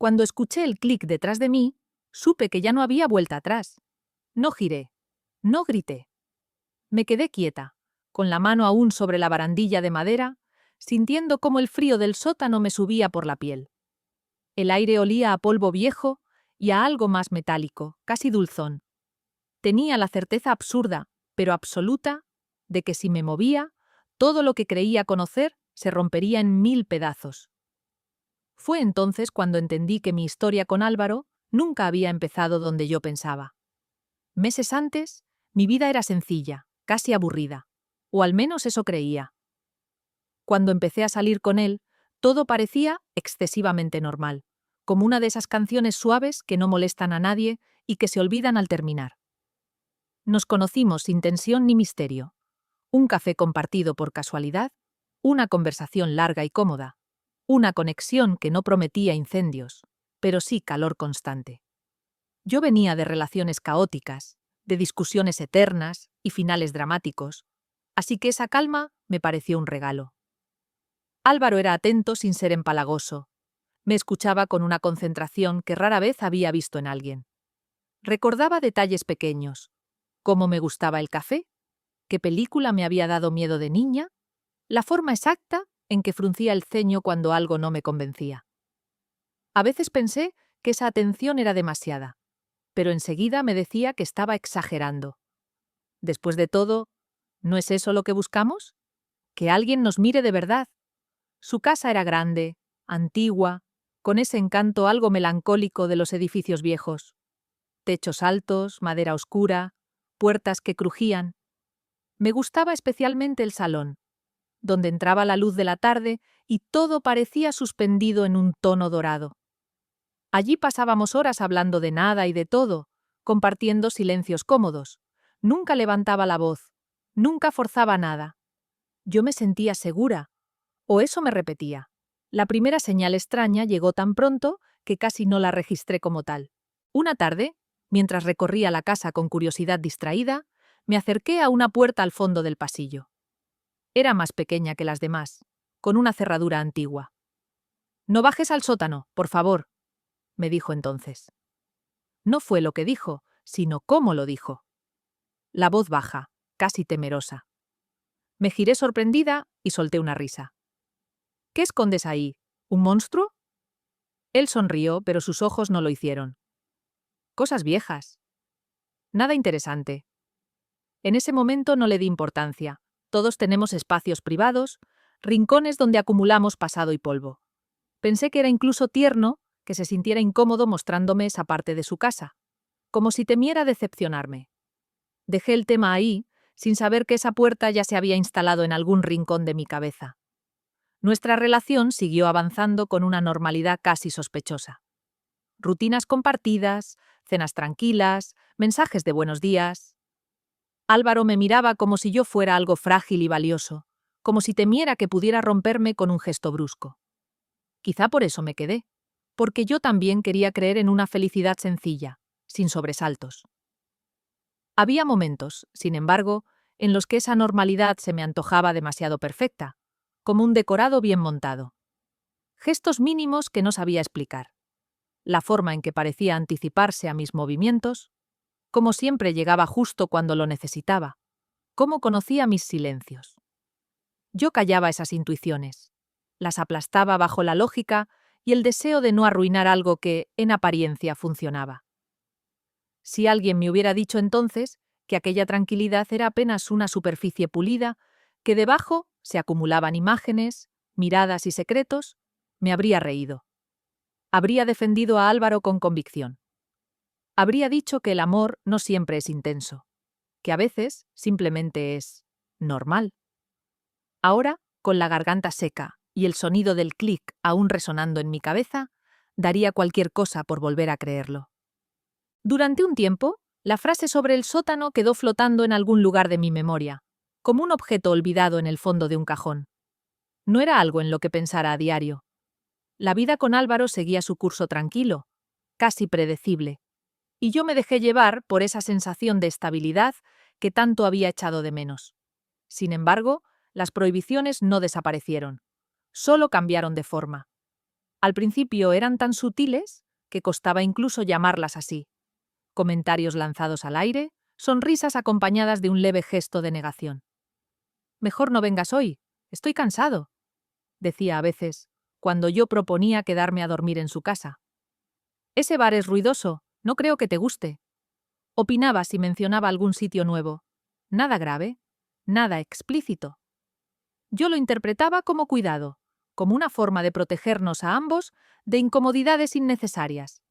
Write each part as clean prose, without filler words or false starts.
Cuando escuché el clic detrás de mí, supe que ya no había vuelta atrás. No giré. No grité. Me quedé quieta, con la mano aún sobre la barandilla de madera, sintiendo cómo el frío del sótano me subía por la piel. El aire olía a polvo viejo y a algo más metálico, casi dulzón. Tenía la certeza absurda, pero absoluta, de que si me movía, todo lo que creía conocer se rompería en 1000 pedazos. Fue entonces cuando entendí que mi historia con Álvaro nunca había empezado donde yo pensaba. Meses antes, mi vida era sencilla, casi aburrida, o al menos eso creía. Cuando empecé a salir con él, todo parecía excesivamente normal, como una de esas canciones suaves que no molestan a nadie y que se olvidan al terminar. Nos conocimos sin tensión ni misterio. Un café compartido por casualidad, una conversación larga y cómoda, una conexión que no prometía incendios, pero sí calor constante. Yo venía de relaciones caóticas, de discusiones eternas y finales dramáticos, así que esa calma me pareció un regalo. Álvaro era atento sin ser empalagoso. Me escuchaba con una concentración que rara vez había visto en alguien. Recordaba detalles pequeños. Cómo me gustaba el café, qué película me había dado miedo de niña, la forma exacta en que fruncía el ceño cuando algo no me convencía. A veces pensé que esa atención era demasiada, pero enseguida me decía que estaba exagerando. Después de todo, ¿no es eso lo que buscamos? Que alguien nos mire de verdad. Su casa era grande, antigua, con ese encanto algo melancólico de los edificios viejos. Techos altos, madera oscura, puertas que crujían. Me gustaba especialmente el salón, donde entraba la luz de la tarde y todo parecía suspendido en un tono dorado. Allí pasábamos horas hablando de nada y de todo, compartiendo silencios cómodos. Nunca levantaba la voz, nunca forzaba nada. Yo me sentía segura, o eso me repetía. La primera señal extraña llegó tan pronto que casi no la registré como tal. Una tarde, mientras recorría la casa con curiosidad distraída, me acerqué a una puerta al fondo del pasillo. Era más pequeña que las demás, con una cerradura antigua. «No bajes al sótano, por favor», me dijo entonces. No fue lo que dijo, sino cómo lo dijo. La voz baja, casi temerosa. Me giré sorprendida y solté una risa. «¿Qué escondes ahí? ¿Un monstruo?» Él sonrió, pero sus ojos no lo hicieron. «Cosas viejas. Nada interesante». En ese momento no le di importancia. Todos tenemos espacios privados, rincones donde acumulamos pasado y polvo. Pensé que era incluso tierno que se sintiera incómodo mostrándome esa parte de su casa, como si temiera decepcionarme. Dejé el tema ahí, sin saber que esa puerta ya se había instalado en algún rincón de mi cabeza. Nuestra relación siguió avanzando con una normalidad casi sospechosa. Rutinas compartidas, cenas tranquilas, mensajes de buenos días. Álvaro me miraba como si yo fuera algo frágil y valioso, como si temiera que pudiera romperme con un gesto brusco. Quizá por eso me quedé, porque yo también quería creer en una felicidad sencilla, sin sobresaltos. Había momentos, sin embargo, en los que esa normalidad se me antojaba demasiado perfecta, como un decorado bien montado. Gestos mínimos que no sabía explicar. La forma en que parecía anticiparse a mis movimientos, cómo siempre llegaba justo cuando lo necesitaba, cómo conocía mis silencios. Yo callaba esas intuiciones, las aplastaba bajo la lógica y el deseo de no arruinar algo que, en apariencia, funcionaba. Si alguien me hubiera dicho entonces que aquella tranquilidad era apenas una superficie pulida, que debajo se acumulaban imágenes, miradas y secretos, me habría reído. Habría defendido a Álvaro con convicción. Habría dicho que el amor no siempre es intenso, que a veces simplemente es normal. Ahora, con la garganta seca y el sonido del clic aún resonando en mi cabeza, daría cualquier cosa por volver a creerlo. Durante un tiempo, la frase sobre el sótano quedó flotando en algún lugar de mi memoria, como un objeto olvidado en el fondo de un cajón. No era algo en lo que pensara a diario. La vida con Álvaro seguía su curso tranquilo, casi predecible, y yo me dejé llevar por esa sensación de estabilidad que tanto había echado de menos. Sin embargo, las prohibiciones no desaparecieron, solo cambiaron de forma. Al principio eran tan sutiles que costaba incluso llamarlas así. Comentarios lanzados al aire, sonrisas acompañadas de un leve gesto de negación. «Mejor no vengas hoy, estoy cansado», decía a veces, cuando yo proponía quedarme a dormir en su casa. «Ese bar es ruidoso, no creo que te guste». Opinaba si mencionaba algún sitio nuevo. Nada grave, nada explícito. Yo lo interpretaba como cuidado, como una forma de protegernos a ambos de incomodidades innecesarias.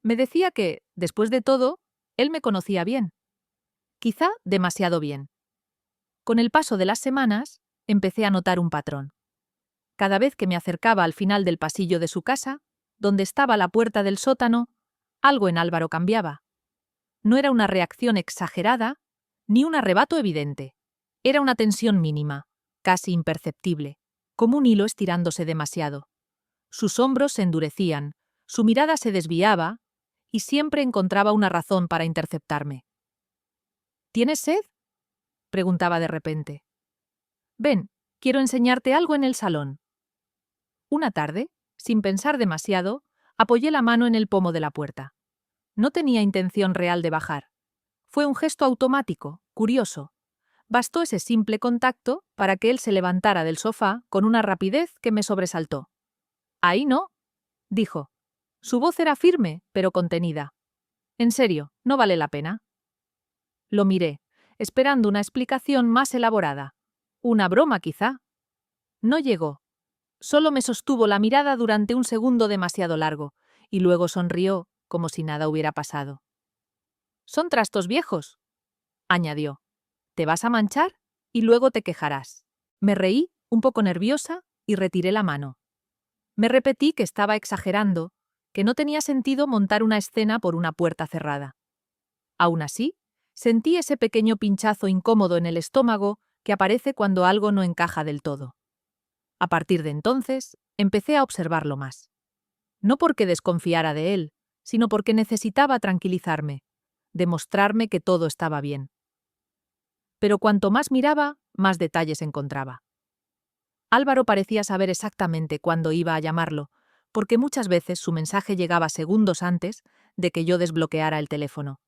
Me decía que, después de todo, él me conocía bien. Quizá demasiado bien. Con el paso de las semanas, empecé a notar un patrón. Cada vez que me acercaba al final del pasillo de su casa, donde estaba la puerta del sótano, algo en Álvaro cambiaba. No era una reacción exagerada, ni un arrebato evidente. Era una tensión mínima, casi imperceptible, como un hilo estirándose demasiado. Sus hombros se endurecían, su mirada se desviaba, y siempre encontraba una razón para interceptarme. «¿Tienes sed?», preguntaba de repente. «Ven, quiero enseñarte algo en el salón». Una tarde, sin pensar demasiado, apoyé la mano en el pomo de la puerta. No tenía intención real de bajar. Fue un gesto automático, curioso. Bastó ese simple contacto para que él se levantara del sofá con una rapidez que me sobresaltó. «Ahí no», dijo. Su voz era firme, pero contenida. «En serio, no vale la pena». Lo miré, esperando una explicación más elaborada. Una broma, quizá. No llegó. Solo me sostuvo la mirada durante un segundo demasiado largo, y luego sonrió, como si nada hubiera pasado. «Son trastos viejos», añadió. «Te vas a manchar y luego te quejarás». Me reí, un poco nerviosa, y retiré la mano. Me repetí que estaba exagerando, que no tenía sentido montar una escena por una puerta cerrada. Aún así, sentí ese pequeño pinchazo incómodo en el estómago que aparece cuando algo no encaja del todo. A partir de entonces, empecé a observarlo más. No porque desconfiara de él, sino porque necesitaba tranquilizarme, demostrarme que todo estaba bien. Pero cuanto más miraba, más detalles encontraba. Álvaro parecía saber exactamente cuándo iba a llamarlo, porque muchas veces su mensaje llegaba segundos antes de que yo desbloqueara el teléfono.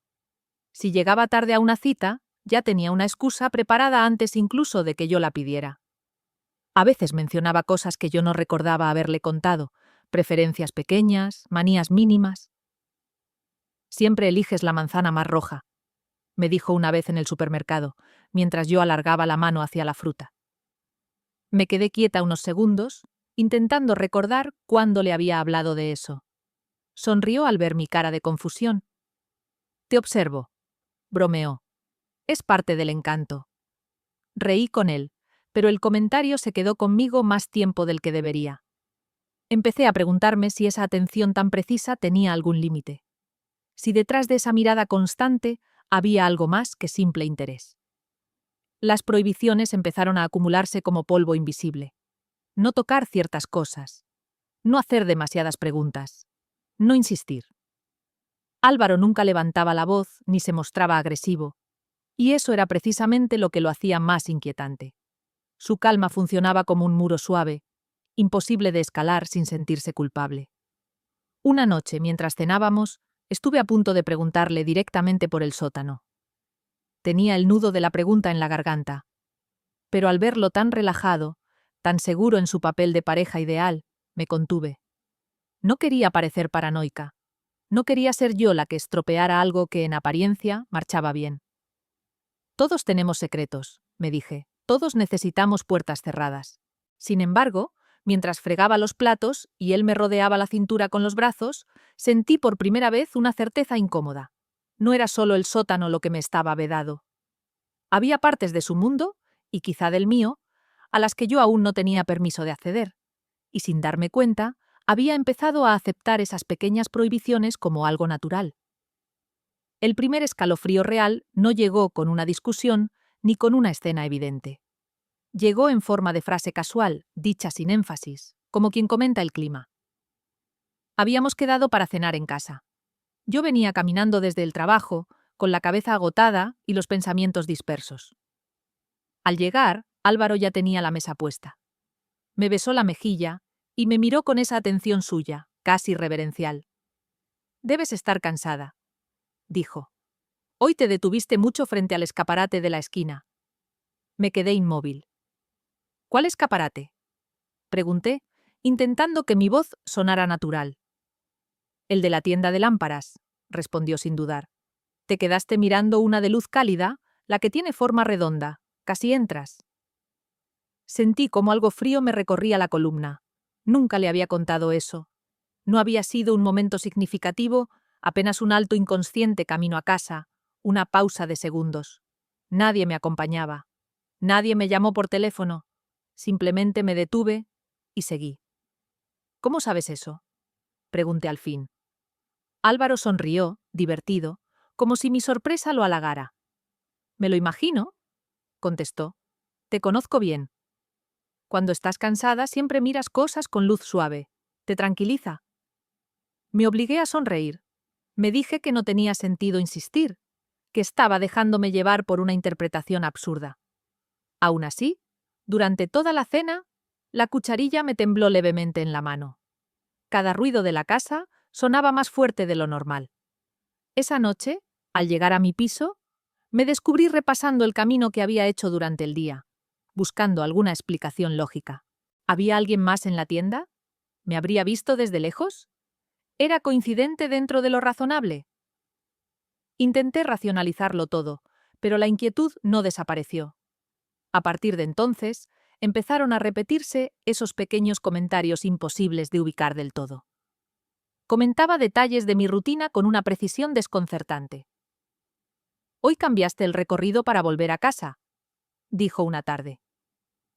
Si llegaba tarde a una cita, ya tenía una excusa preparada antes incluso de que yo la pidiera. A veces mencionaba cosas que yo no recordaba haberle contado, preferencias pequeñas, manías mínimas. «Siempre eliges la manzana más roja», me dijo una vez en el supermercado, mientras yo alargaba la mano hacia la fruta. Me quedé quieta unos segundos, intentando recordar cuándo le había hablado de eso. Sonrió al ver mi cara de confusión. «Te observo», bromeó. «Es parte del encanto». Reí con él, pero el comentario se quedó conmigo más tiempo del que debería. Empecé a preguntarme si esa atención tan precisa tenía algún límite. Si detrás de esa mirada constante había algo más que simple interés. Las prohibiciones empezaron a acumularse como polvo invisible. No tocar ciertas cosas. No hacer demasiadas preguntas. No insistir. Álvaro nunca levantaba la voz ni se mostraba agresivo, y eso era precisamente lo que lo hacía más inquietante. Su calma funcionaba como un muro suave, imposible de escalar sin sentirse culpable. Una noche, mientras cenábamos, estuve a punto de preguntarle directamente por el sótano. Tenía el nudo de la pregunta en la garganta, pero al verlo tan relajado, tan seguro en su papel de pareja ideal, me contuve. No quería parecer paranoica. No quería ser yo la que estropeara algo que en apariencia marchaba bien. «Todos tenemos secretos», me dije. «Todos necesitamos puertas cerradas». Sin embargo, mientras fregaba los platos y él me rodeaba la cintura con los brazos, sentí por primera vez una certeza incómoda. No era solo el sótano lo que me estaba vedado. Había partes de su mundo, y quizá del mío, a las que yo aún no tenía permiso de acceder, y sin darme cuenta, había empezado a aceptar esas pequeñas prohibiciones como algo natural. El primer escalofrío real no llegó con una discusión ni con una escena evidente. Llegó en forma de frase casual, dicha sin énfasis, como quien comenta el clima. Habíamos quedado para cenar en casa. Yo venía caminando desde el trabajo, con la cabeza agotada y los pensamientos dispersos. Al llegar, Álvaro ya tenía la mesa puesta. Me besó la mejilla y me miró con esa atención suya, casi reverencial. «Debes estar cansada», dijo. «Hoy te detuviste mucho frente al escaparate de la esquina». Me quedé inmóvil. «¿Cuál escaparate?», pregunté, intentando que mi voz sonara natural. «El de la tienda de lámparas», respondió sin dudar. «Te quedaste mirando una de luz cálida, la que tiene forma redonda. Casi entras». Sentí como algo frío me recorría la columna. Nunca le había contado eso. No había sido un momento significativo, apenas un alto inconsciente camino a casa, una pausa de segundos. Nadie me acompañaba. Nadie me llamó por teléfono. Simplemente me detuve y seguí. «¿Cómo sabes eso?», pregunté al fin. Álvaro sonrió, divertido, como si mi sorpresa lo halagara. «Me lo imagino», contestó. «Te conozco bien. Cuando estás cansada siempre miras cosas con luz suave. ¿Te tranquiliza?». Me obligué a sonreír. Me dije que no tenía sentido insistir, que estaba dejándome llevar por una interpretación absurda. Aún así, durante toda la cena, la cucharilla me tembló levemente en la mano. Cada ruido de la casa sonaba más fuerte de lo normal. Esa noche, al llegar a mi piso, me descubrí repasando el camino que había hecho durante el día, buscando alguna explicación lógica. ¿Había alguien más en la tienda? ¿Me habría visto desde lejos? ¿Era coincidente dentro de lo razonable? Intenté racionalizarlo todo, pero la inquietud no desapareció. A partir de entonces, empezaron a repetirse esos pequeños comentarios imposibles de ubicar del todo. Comentaba detalles de mi rutina con una precisión desconcertante. «Hoy cambiaste el recorrido para volver a casa», dijo una tarde.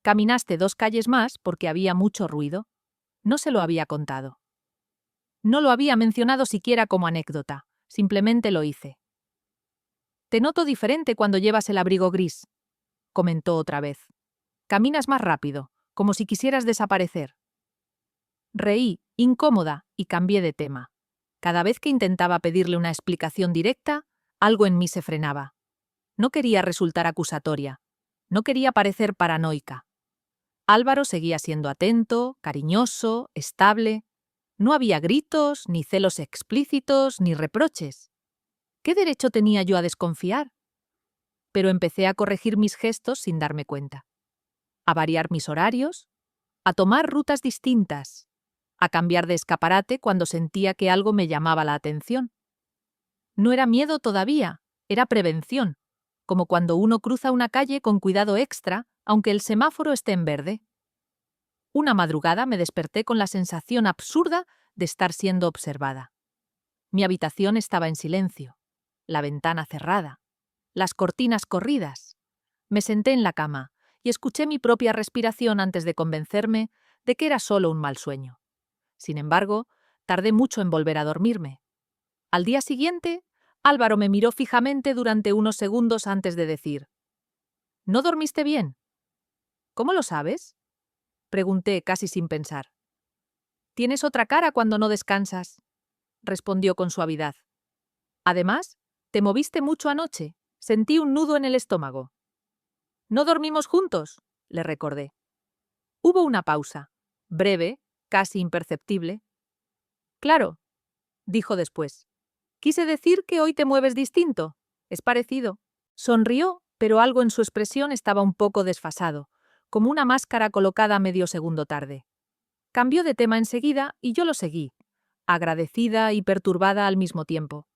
«Caminaste 2 calles más porque había mucho ruido». No se lo había contado. No lo había mencionado siquiera como anécdota, simplemente lo hice. «Te noto diferente cuando llevas el abrigo gris», comentó otra vez. «Caminas más rápido, como si quisieras desaparecer». Reí, incómoda, y cambié de tema. Cada vez que intentaba pedirle una explicación directa, algo en mí se frenaba. No quería resultar acusatoria. No quería parecer paranoica. Álvaro seguía siendo atento, cariñoso, estable. No había gritos, ni celos explícitos, ni reproches. ¿Qué derecho tenía yo a desconfiar? Pero empecé a corregir mis gestos sin darme cuenta. A variar mis horarios, a tomar rutas distintas, a cambiar de escaparate cuando sentía que algo me llamaba la atención. No era miedo todavía, era prevención, como cuando uno cruza una calle con cuidado extra, aunque el semáforo esté en verde. Una madrugada me desperté con la sensación absurda de estar siendo observada. Mi habitación estaba en silencio, la ventana cerrada, las cortinas corridas. Me senté en la cama y escuché mi propia respiración antes de convencerme de que era solo un mal sueño. Sin embargo, tardé mucho en volver a dormirme. Al día siguiente, Álvaro me miró fijamente durante unos segundos antes de decir: «¿No dormiste bien?». «¿Cómo lo sabes?», pregunté casi sin pensar. «Tienes otra cara cuando no descansas», respondió con suavidad. «Además, te moviste mucho anoche. Sentí un nudo en el estómago». «¿No dormimos juntos?», le recordé. Hubo una pausa, breve, casi imperceptible. «Claro», dijo después. «Quise decir que hoy te mueves distinto. Es parecido». Sonrió, pero algo en su expresión estaba un poco desfasado, como una máscara colocada medio segundo tarde. Cambió de tema enseguida y yo lo seguí, agradecida y perturbada al mismo tiempo.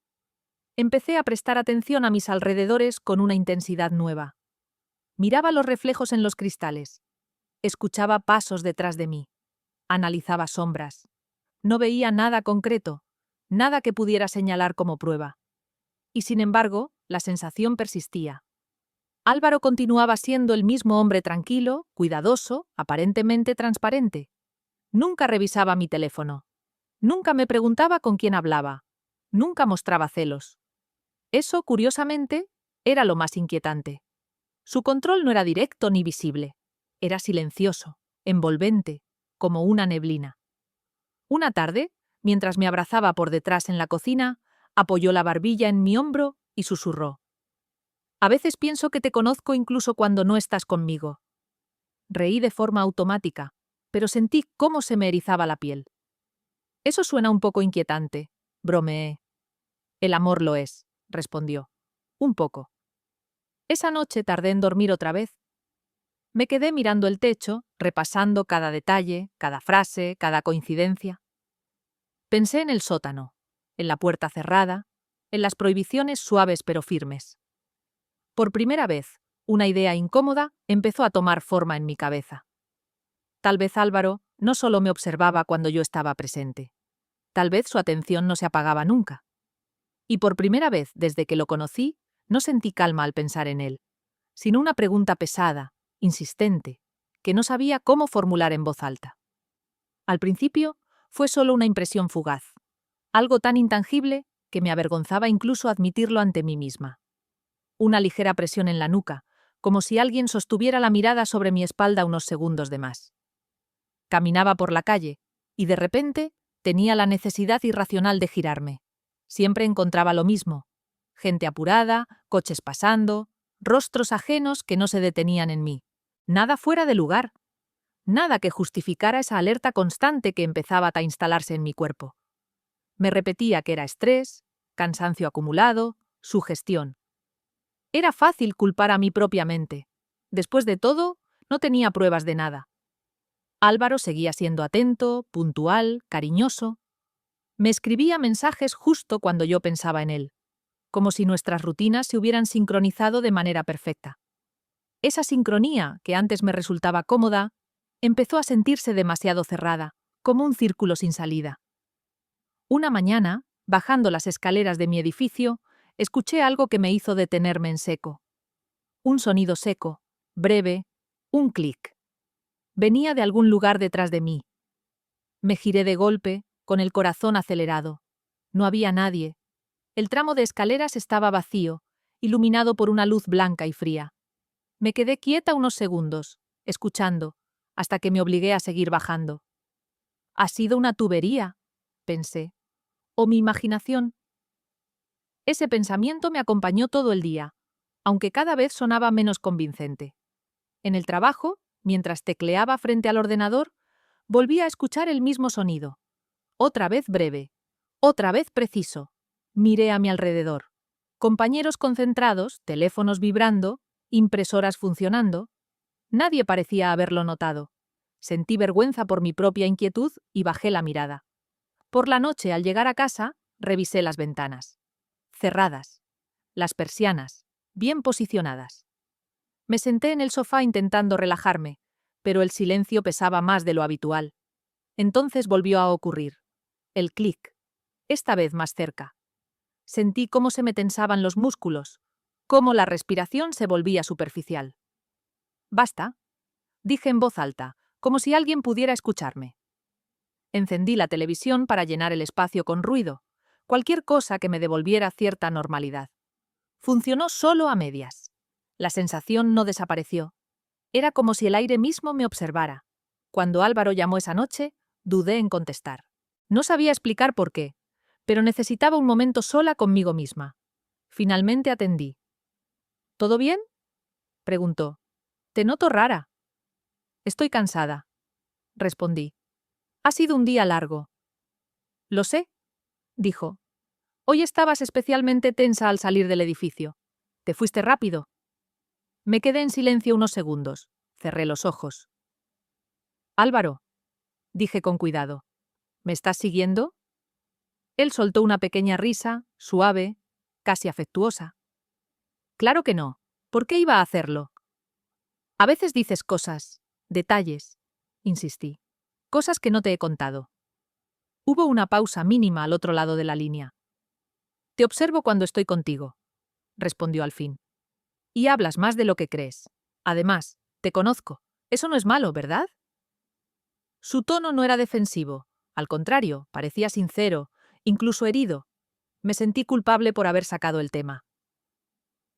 Empecé a prestar atención a mis alrededores con una intensidad nueva. Miraba los reflejos en los cristales. Escuchaba pasos detrás de mí. Analizaba sombras. No veía nada concreto, nada que pudiera señalar como prueba. Y sin embargo, la sensación persistía. Álvaro continuaba siendo el mismo hombre tranquilo, cuidadoso, aparentemente transparente. Nunca revisaba mi teléfono. Nunca me preguntaba con quién hablaba. Nunca mostraba celos. Eso, curiosamente, era lo más inquietante. Su control no era directo ni visible. Era silencioso, envolvente, como una neblina. Una tarde, mientras me abrazaba por detrás en la cocina, apoyó la barbilla en mi hombro y susurró: «A veces pienso que te conozco incluso cuando no estás conmigo». Reí de forma automática. pero sentí cómo se me erizaba la piel. Eso suena un poco inquietante, bromeé. El amor lo es, respondió. Un poco. Esa noche tardé en dormir otra vez. Me quedé mirando el techo, repasando cada detalle, cada frase, cada coincidencia. Pensé en el sótano, en la puerta cerrada, en las prohibiciones suaves pero firmes. Por primera vez, una idea incómoda empezó a tomar forma en mi cabeza. Tal vez Álvaro no solo me observaba cuando yo estaba presente. Tal vez su atención no se apagaba nunca. Y por primera vez desde que lo conocí, no sentí calma al pensar en él, sino una pregunta pesada, insistente, que no sabía cómo formular en voz alta. Al principio, fue solo una impresión fugaz, algo tan intangible que me avergonzaba incluso admitirlo ante mí misma. Una ligera presión en la nuca, como si alguien sostuviera la mirada sobre mi espalda unos segundos de más. Caminaba por la calle, y de repente tenía la necesidad irracional de girarme. Siempre encontraba lo mismo: gente apurada, coches pasando, rostros ajenos que no se detenían en mí. Nada fuera de lugar. Nada que justificara esa alerta constante que empezaba a instalarse en mi cuerpo. Me repetía que era estrés, cansancio acumulado, sugestión. Era fácil culpar a mi propia mente. Después de todo, no tenía pruebas de nada. Álvaro seguía siendo atento, puntual, cariñoso. Me escribía mensajes justo cuando yo pensaba en él, como si nuestras rutinas se hubieran sincronizado de manera perfecta. Esa sincronía, que antes me resultaba cómoda, empezó a sentirse demasiado cerrada, como un círculo sin salida. Una mañana, bajando las escaleras de mi edificio, escuché algo que me hizo detenerme en seco. Un sonido seco, breve, un clic. Venía de algún lugar detrás de mí. Me giré de golpe, con el corazón acelerado. No había nadie. El tramo de escaleras estaba vacío, iluminado por una luz blanca y fría. Me quedé quieta unos segundos, escuchando, hasta que me obligué a seguir bajando. «Ha sido una tubería», pensé. «¿O mi imaginación?». Ese pensamiento me acompañó todo el día, aunque cada vez sonaba menos convincente. En el trabajo, mientras tecleaba frente al ordenador, volví a escuchar el mismo sonido. Otra vez breve, otra vez preciso. Miré a mi alrededor. Compañeros concentrados, teléfonos vibrando, impresoras funcionando. Nadie parecía haberlo notado. Sentí vergüenza por mi propia inquietud y bajé la mirada. Por la noche, al llegar a casa, revisé las ventanas. Cerradas. Las persianas, bien posicionadas. Me senté en el sofá intentando relajarme, pero el silencio pesaba más de lo habitual. Entonces volvió a ocurrir. El clic. Esta vez más cerca. Sentí cómo se me tensaban los músculos, cómo la respiración se volvía superficial. «Basta», dije en voz alta, como si alguien pudiera escucharme. Encendí la televisión para llenar el espacio con ruido, cualquier cosa que me devolviera cierta normalidad. Funcionó solo a medias. La sensación no desapareció. Era como si el aire mismo me observara. Cuando Álvaro llamó esa noche, dudé en contestar. No sabía explicar por qué, pero necesitaba un momento sola conmigo misma. Finalmente atendí. «¿Todo bien?», preguntó. «Te noto rara». «Estoy cansada», respondí. «Ha sido un día largo». «Lo sé», dijo. «Hoy estabas especialmente tensa al salir del edificio. ¿Te fuiste rápido?». Me quedé en silencio unos segundos. Cerré los ojos. «Álvaro», dije con cuidado, «¿me estás siguiendo?». Él soltó una pequeña risa, suave, casi afectuosa. «Claro que no. ¿Por qué iba a hacerlo?». «A veces dices cosas, detalles», insistí. «Cosas que no te he contado». Hubo una pausa mínima al otro lado de la línea. «Te observo cuando estoy contigo», respondió al fin. «Y hablas más de lo que crees. Además, te conozco. Eso no es malo, ¿verdad?». Su tono no era defensivo. Al contrario, parecía sincero, incluso herido. Me sentí culpable por haber sacado el tema.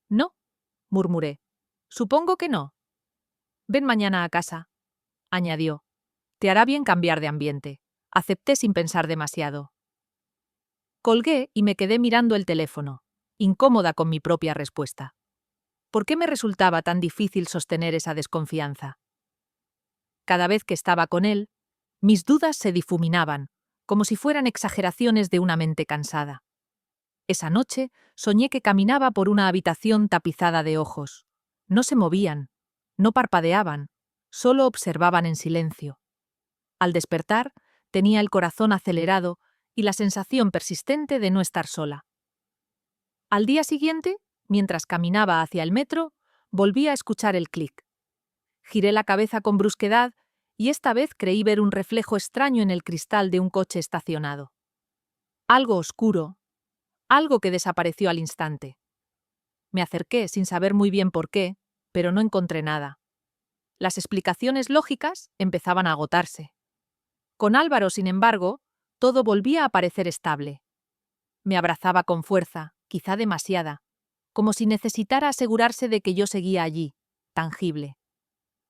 «No», murmuré. «Supongo que no». «Ven mañana a casa», añadió. «Te hará bien cambiar de ambiente». Acepté sin pensar demasiado. Colgué y me quedé mirando el teléfono, incómoda con mi propia respuesta. ¿Por qué me resultaba tan difícil sostener esa desconfianza? Cada vez que estaba con él, mis dudas se difuminaban, como si fueran exageraciones de una mente cansada. Esa noche soñé que caminaba por una habitación tapizada de ojos. No se movían, no parpadeaban, solo observaban en silencio. Al despertar, tenía el corazón acelerado y la sensación persistente de no estar sola. Al día siguiente, mientras caminaba hacia el metro, volví a escuchar el clic. Giré la cabeza con brusquedad y esta vez creí ver un reflejo extraño en el cristal de un coche estacionado. Algo oscuro, algo que desapareció al instante. Me acerqué sin saber muy bien por qué, pero no encontré nada. Las explicaciones lógicas empezaban a agotarse. Con Álvaro, sin embargo, todo volvía a parecer estable. Me abrazaba con fuerza, quizá demasiada, como si necesitara asegurarse de que yo seguía allí, tangible.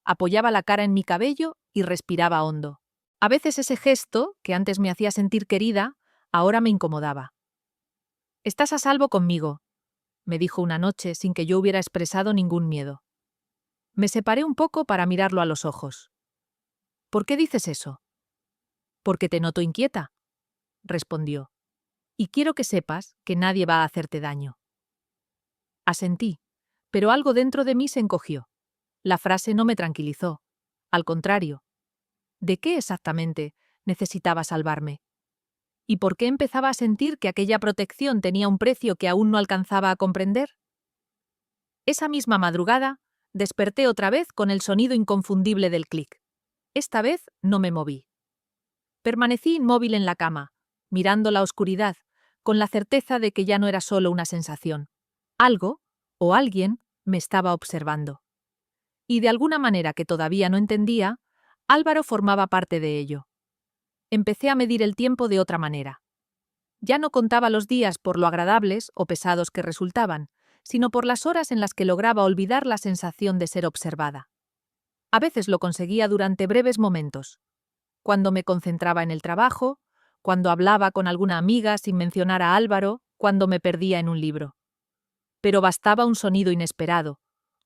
Apoyaba la cara en mi cabello y respiraba hondo. A veces ese gesto, que antes me hacía sentir querida, ahora me incomodaba. «Estás a salvo conmigo», me dijo una noche sin que yo hubiera expresado ningún miedo. Me separé un poco para mirarlo a los ojos. «¿Por qué dices eso?» «Porque te noto inquieta», respondió. «Y quiero que sepas que nadie va a hacerte daño». Asentí, pero algo dentro de mí se encogió. La frase no me tranquilizó. Al contrario. ¿De qué exactamente necesitaba salvarme? ¿Y por qué empezaba a sentir que aquella protección tenía un precio que aún no alcanzaba a comprender? Esa misma madrugada, desperté otra vez con el sonido inconfundible del clic. Esta vez no me moví. Permanecí inmóvil en la cama, mirando la oscuridad, con la certeza de que ya no era solo una sensación. Algo, o alguien, me estaba observando. Y de alguna manera que todavía no entendía, Álvaro formaba parte de ello. Empecé a medir el tiempo de otra manera. Ya no contaba los días por lo agradables o pesados que resultaban, sino por las horas en las que lograba olvidar la sensación de ser observada. A veces lo conseguía durante breves momentos, cuando me concentraba en el trabajo, cuando hablaba con alguna amiga sin mencionar a Álvaro, cuando me perdía en un libro. Pero bastaba un sonido inesperado,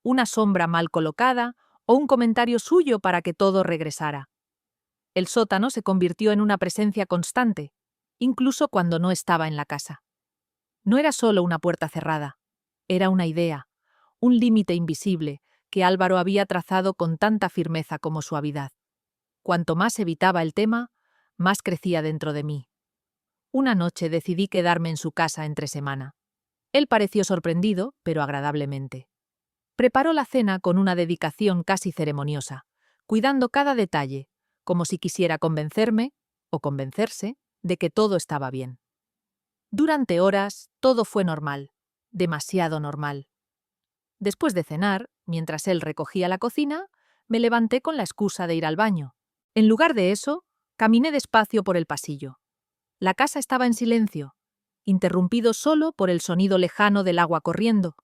una sombra mal colocada o un comentario suyo para que todo regresara. El sótano se convirtió en una presencia constante, incluso cuando no estaba en la casa. No era solo una puerta cerrada, era una idea, un límite invisible que Álvaro había trazado con tanta firmeza como suavidad. Cuanto más evitaba el tema, más crecía dentro de mí. Una noche decidí quedarme en su casa entre semana. Él pareció sorprendido, pero agradablemente. Preparó la cena con una dedicación casi ceremoniosa, cuidando cada detalle, como si quisiera convencerme, o convencerse, de que todo estaba bien. Durante horas, todo fue normal, demasiado normal. Después de cenar, mientras él recogía la cocina, me levanté con la excusa de ir al baño. En lugar de eso, caminé despacio por el pasillo. La casa estaba en silencio, interrumpido solo por el sonido lejano del agua corriendo.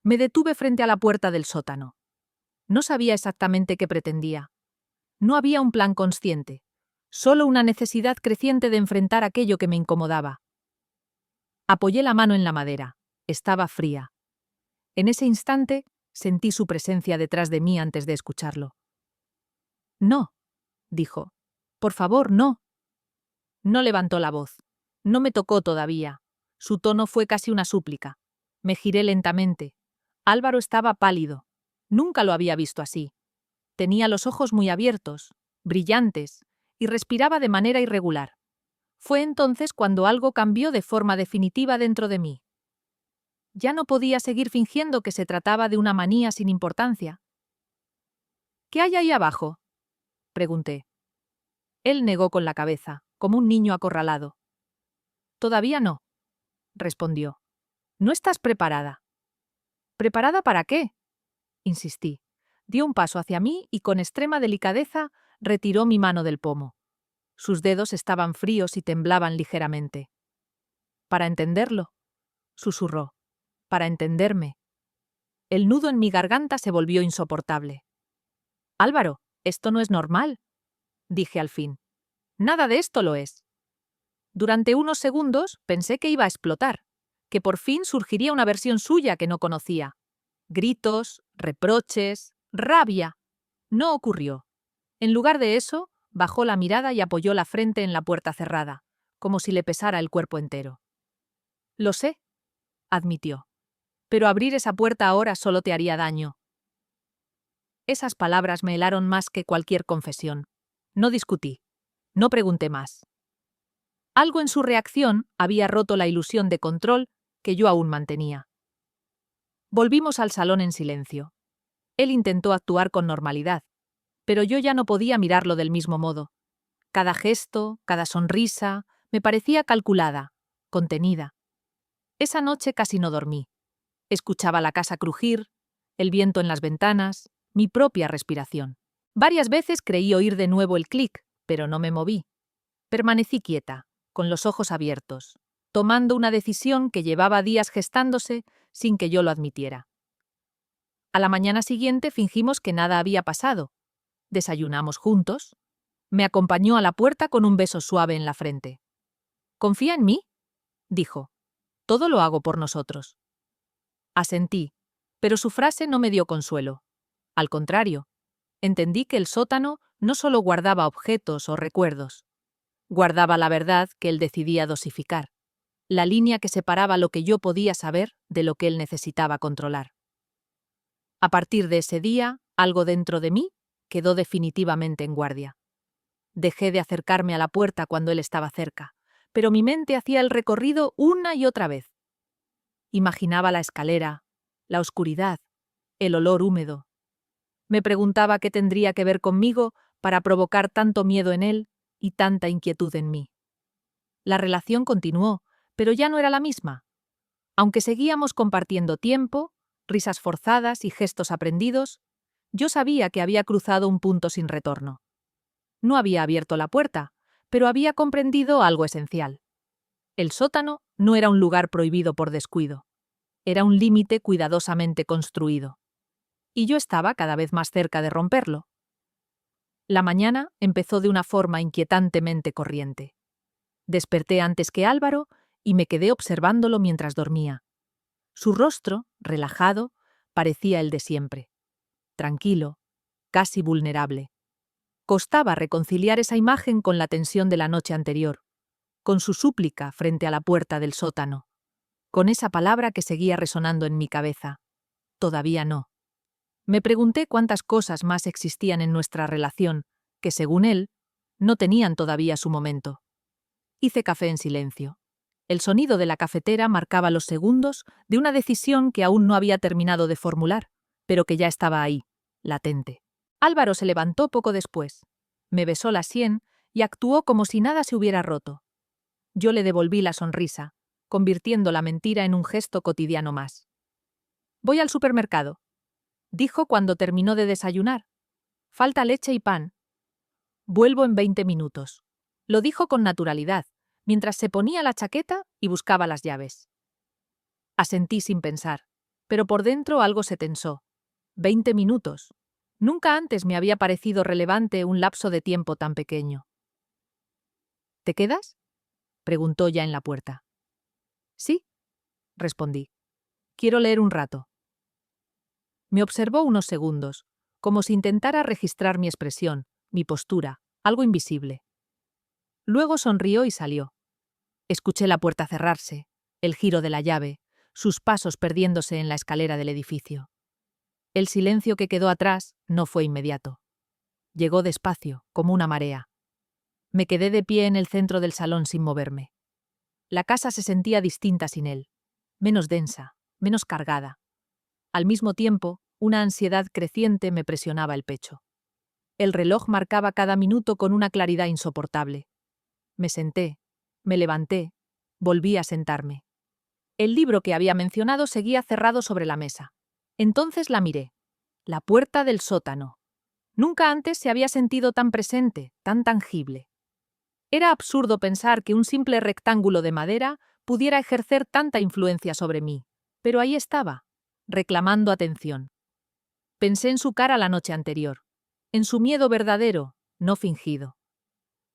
Me detuve frente a la puerta del sótano. No sabía exactamente qué pretendía. No había un plan consciente, solo una necesidad creciente de enfrentar aquello que me incomodaba. Apoyé la mano en la madera. Estaba fría. En ese instante, sentí su presencia detrás de mí antes de escucharlo. «No», dijo. «Por favor, no». No levantó la voz. No me tocó todavía. Su tono fue casi una súplica. Me giré lentamente. Álvaro estaba pálido. Nunca lo había visto así. Tenía los ojos muy abiertos, brillantes, y respiraba de manera irregular. Fue entonces cuando algo cambió de forma definitiva dentro de mí. Ya no podía seguir fingiendo que se trataba de una manía sin importancia. «¿Qué hay ahí abajo?», pregunté. Él negó con la cabeza, como un niño acorralado. «Todavía no», respondió. «No estás preparada». «¿Preparada para qué?», insistí. Dio un paso hacia mí y con extrema delicadeza retiró mi mano del pomo. Sus dedos estaban fríos y temblaban ligeramente. «Para entenderlo», susurró. «Para entenderme». El nudo en mi garganta se volvió insoportable. «Álvaro, esto no es normal», dije al fin. «Nada de esto lo es». Durante unos segundos pensé que iba a explotar, que por fin surgiría una versión suya que no conocía. Gritos, reproches, rabia. No ocurrió. En lugar de eso, bajó la mirada y apoyó la frente en la puerta cerrada, como si le pesara el cuerpo entero. Lo sé, admitió. Pero abrir esa puerta ahora solo te haría daño. Esas palabras me helaron más que cualquier confesión. No discutí. No pregunté más. Algo en su reacción había roto la ilusión de control que yo aún mantenía. Volvimos al salón en silencio. Él intentó actuar con normalidad, pero yo ya no podía mirarlo del mismo modo. Cada gesto, cada sonrisa, me parecía calculada, contenida. Esa noche casi no dormí. Escuchaba la casa crujir, el viento en las ventanas, mi propia respiración. Varias veces creí oír de nuevo el clic, pero no me moví. Permanecí quieta, con los ojos abiertos, tomando una decisión que llevaba días gestándose sin que yo lo admitiera. A la mañana siguiente fingimos que nada había pasado. Desayunamos juntos. Me acompañó a la puerta con un beso suave en la frente. «¿Confía en mí?», dijo. «Todo lo hago por nosotros». Asentí, pero su frase no me dio consuelo. Al contrario, entendí que el sótano no solo guardaba objetos o recuerdos, guardaba la verdad que él decidía dosificar, la línea que separaba lo que yo podía saber de lo que él necesitaba controlar. A partir de ese día, algo dentro de mí quedó definitivamente en guardia. Dejé de acercarme a la puerta cuando él estaba cerca, pero mi mente hacía el recorrido una y otra vez. Imaginaba la escalera, la oscuridad, el olor húmedo. Me preguntaba qué tendría que ver conmigo para provocar tanto miedo en él y tanta inquietud en mí. La relación continuó, pero ya no era la misma. Aunque seguíamos compartiendo tiempo, risas forzadas y gestos aprendidos, yo sabía que había cruzado un punto sin retorno. No había abierto la puerta, pero había comprendido algo esencial. El sótano no era un lugar prohibido por descuido. Era un límite cuidadosamente construido. Y yo estaba cada vez más cerca de romperlo. La mañana empezó de una forma inquietantemente corriente. Desperté antes que Álvaro y me quedé observándolo mientras dormía. Su rostro, relajado, parecía el de siempre. Tranquilo, casi vulnerable. Costaba reconciliar esa imagen con la tensión de la noche anterior, con su súplica frente a la puerta del sótano, con esa palabra que seguía resonando en mi cabeza. Todavía no. Me pregunté cuántas cosas más existían en nuestra relación, que según él, no tenían todavía su momento. Hice café en silencio. El sonido de la cafetera marcaba los segundos de una decisión que aún no había terminado de formular, pero que ya estaba ahí, latente. Álvaro se levantó poco después. Me besó la sien y actuó como si nada se hubiera roto. Yo le devolví la sonrisa, convirtiendo la mentira en un gesto cotidiano más. «Voy al supermercado», dijo cuando terminó de desayunar. «Falta leche y pan». «Vuelvo en 20 minutos», lo dijo con naturalidad, mientras se ponía la chaqueta y buscaba las llaves. Asentí sin pensar, pero por dentro algo se tensó. 20 minutos. Nunca antes me había parecido relevante un lapso de tiempo tan pequeño. «¿Te quedas?», preguntó ya en la puerta. «Sí», respondí. «Quiero leer un rato». Me observó unos segundos, como si intentara registrar mi expresión, mi postura, algo invisible. Luego sonrió y salió. Escuché la puerta cerrarse, el giro de la llave, sus pasos perdiéndose en la escalera del edificio. El silencio que quedó atrás no fue inmediato. Llegó despacio, como una marea. Me quedé de pie en el centro del salón sin moverme. La casa se sentía distinta sin él, menos densa, menos cargada. Al mismo tiempo, una ansiedad creciente me presionaba el pecho. El reloj marcaba cada minuto con una claridad insoportable. Me senté, me levanté, volví a sentarme. El libro que había mencionado seguía cerrado sobre la mesa. Entonces la miré. La puerta del sótano. Nunca antes se había sentido tan presente, tan tangible. Era absurdo pensar que un simple rectángulo de madera pudiera ejercer tanta influencia sobre mí, pero ahí estaba, reclamando atención. Pensé en su cara la noche anterior, en su miedo verdadero, no fingido.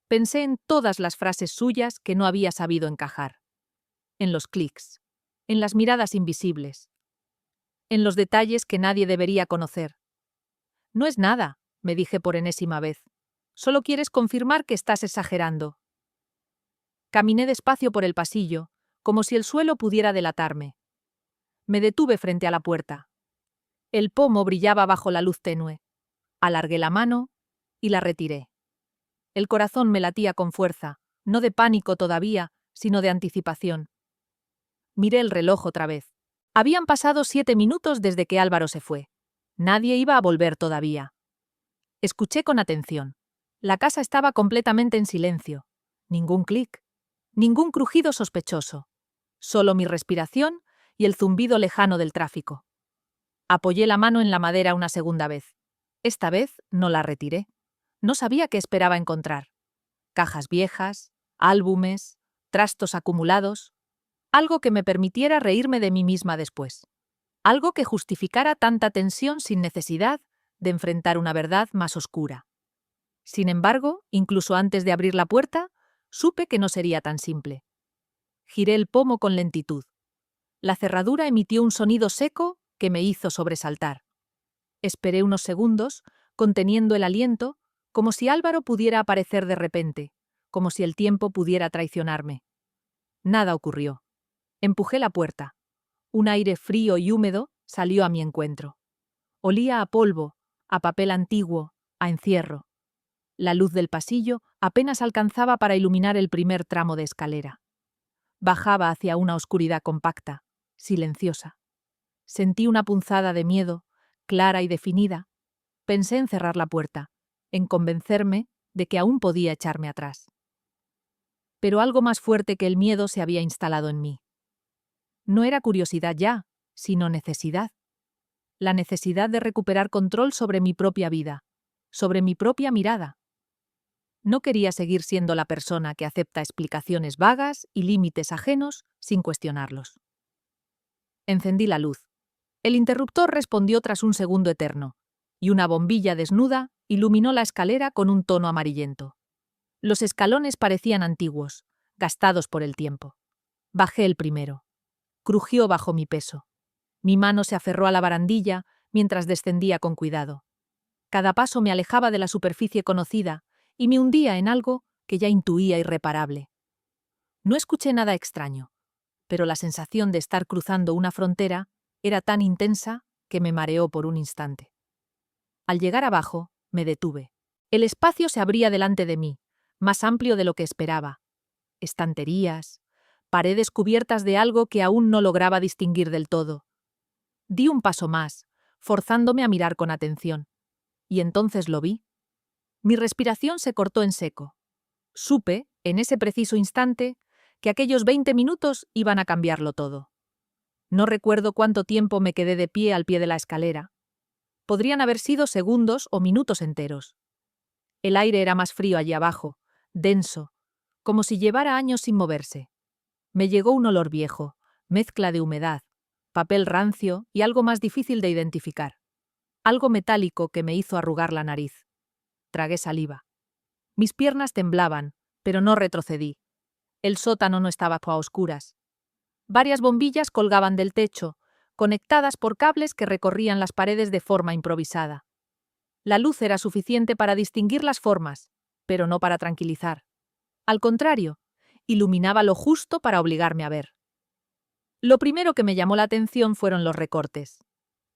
Pensé en todas las frases suyas que no había sabido encajar, en los clics, en las miradas invisibles, en los detalles que nadie debería conocer. «No es nada», me dije por enésima vez. Solo quieres confirmar que estás exagerando. Caminé despacio por el pasillo, como si el suelo pudiera delatarme. Me detuve frente a la puerta. El pomo brillaba bajo la luz tenue. Alargué la mano y la retiré. El corazón me latía con fuerza, no de pánico todavía, sino de anticipación. Miré el reloj otra vez. Habían pasado 7 minutos desde que Álvaro se fue. Nadie iba a volver todavía. Escuché con atención. La casa estaba completamente en silencio. Ningún clic, ningún crujido sospechoso. Solo mi respiración y el zumbido lejano del tráfico. Apoyé la mano en la madera una segunda vez. Esta vez no la retiré. No sabía qué esperaba encontrar. Cajas viejas, álbumes, trastos acumulados. Algo que me permitiera reírme de mí misma después. Algo que justificara tanta tensión sin necesidad de enfrentar una verdad más oscura. Sin embargo, incluso antes de abrir la puerta, supe que no sería tan simple. Giré el pomo con lentitud. La cerradura emitió un sonido seco que me hizo sobresaltar. Esperé unos segundos, conteniendo el aliento, como si Álvaro pudiera aparecer de repente, como si el tiempo pudiera traicionarme. Nada ocurrió. Empujé la puerta. Un aire frío y húmedo salió a mi encuentro. Olía a polvo, a papel antiguo, a encierro. La luz del pasillo apenas alcanzaba para iluminar el primer tramo de escalera. Bajaba hacia una oscuridad compacta, silenciosa. Sentí una punzada de miedo, clara y definida. Pensé en cerrar la puerta, en convencerme de que aún podía echarme atrás. Pero algo más fuerte que el miedo se había instalado en mí. No era curiosidad ya, sino necesidad. La necesidad de recuperar control sobre mi propia vida, sobre mi propia mirada. No quería seguir siendo la persona que acepta explicaciones vagas y límites ajenos sin cuestionarlos. Encendí la luz. El interruptor respondió tras un segundo eterno, y una bombilla desnuda iluminó la escalera con un tono amarillento. Los escalones parecían antiguos, gastados por el tiempo. Bajé el primero. Crujió bajo mi peso. Mi mano se aferró a la barandilla mientras descendía con cuidado. Cada paso me alejaba de la superficie conocida y me hundía en algo que ya intuía irreparable. No escuché nada extraño, pero la sensación de estar cruzando una frontera era tan intensa que me mareó por un instante. Al llegar abajo, me detuve. El espacio se abría delante de mí, más amplio de lo que esperaba. Estanterías, paredes cubiertas de algo que aún no lograba distinguir del todo. Di un paso más, forzándome a mirar con atención. Y entonces lo vi. Mi respiración se cortó en seco. Supe, en ese preciso instante, que aquellos 20 minutos iban a cambiarlo todo. No recuerdo cuánto tiempo me quedé de pie al pie de la escalera. Podrían haber sido segundos o minutos enteros. El aire era más frío allí abajo, denso, como si llevara años sin moverse. Me llegó un olor viejo, mezcla de humedad, papel rancio y algo más difícil de identificar. Algo metálico que me hizo arrugar la nariz. Tragué saliva. Mis piernas temblaban, pero no retrocedí. El sótano no estaba a oscuras. Varias bombillas colgaban del techo, conectadas por cables que recorrían las paredes de forma improvisada. La luz era suficiente para distinguir las formas, pero no para tranquilizar. Al contrario, iluminaba lo justo para obligarme a ver. Lo primero que me llamó la atención fueron los recortes.